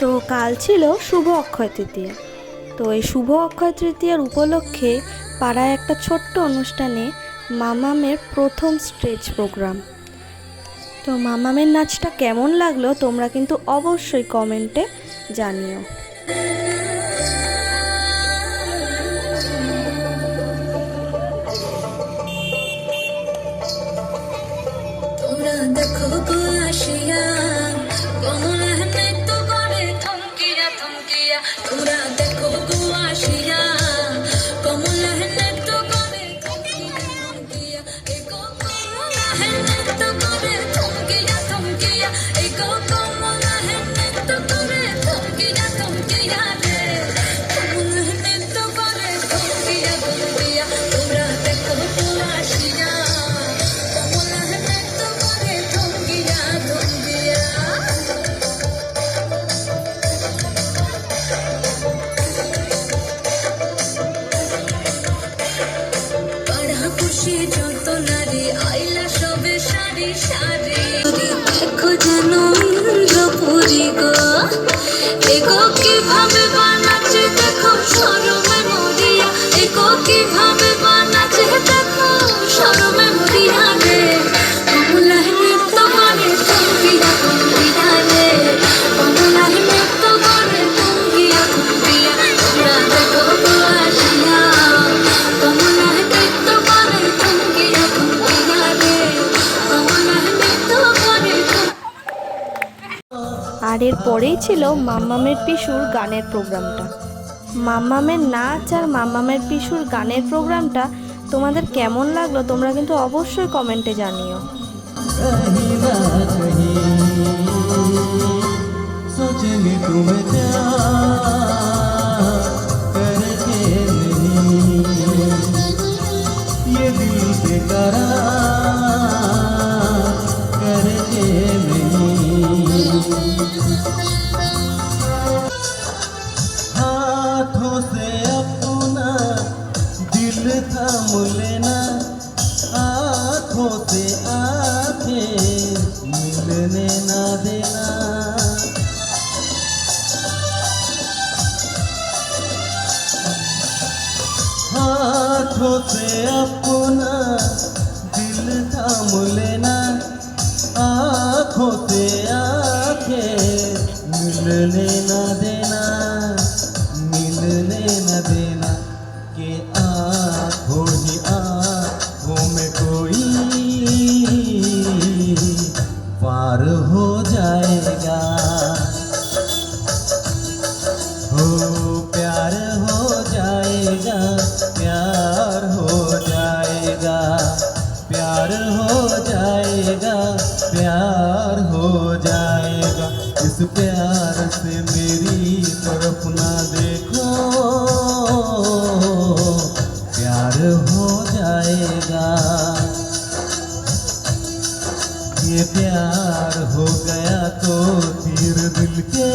তো কাল ছিল শুভ অক্ষয় তৃতীয়া। তো এই শুভ অক্ষয় তৃতীয়ার উপলক্ষে পাড়ায় একটা ছোট্ট অনুষ্ঠানে মামামের প্রথম স্টেজ প্রোগ্রাম। তো মামামের নাচটা কেমন লাগলো তোমরা কিন্তু অবশ্যই কমেন্টে জানিও। দেখো গো আসিয়া কমলা নৃত্য করে থমকিয়া থমকিয়া, তোরা দেখো গো আসিয়া কমলা নৃত্য করে থমকিয়া থমকিয়া, এই গো কমলা নৃত্য করে থমকিয়া থমকিয়া, এই গো কমলা নৃত্য করে থমকিয়া থমকিয়া রে, কমলা নৃত্য করে থমকিয়া থমকিয়া, তোরা দেখো গো আসিয়া যত নারী আইলা সবে সারি সারি, দেখো যেন ইন্দ্রপুরী গো, এগো কিভাবে বানাচ্ছে দেখো শরমে মরিয়া, এগো কিভাবে বানাচ্ছে দেখো শরমে মরিয়া রে, কমলা নৃত্য করে থমকিয়া থমকিয়া রে, কমলা নৃত্য করে থমকিয়া থমকিয়া, তোরা দেখো গো আসিয়া কমলা নৃত্য করে থমকিয়া থমকিয়া রে, কমলা নৃত্য করে। আর এর পরেই ছিল মাম্মামের পিসুর গানের প্রোগ্রামটা। মাম্মামের নাচ আর মাম্মামের পিসুর গানের প্রোগ্রামটা তোমাদের কেমন লাগলো তোমরা কিন্তু অবশ্যই কমেন্টে জানিও। हाथों से अपना दिल थाम लेना, आँखों से आँखें मिलने ना देना, हाथों से अपना दिल थाम लेना, आँखों से आँखें मिलने ना देना, मिलने न देना, कि आँखों ही आँखों में कोई पार हो जाएगा, हो प्यार हो जाएगा, प्यार हो जाएगा, प्यार हो जाएगा, प्यार हो जाएगा, इस प्यार से मेरी तरफ ना देखो, प्यार हो जाएगा, ये प्यार हो गया तो तीर दिल के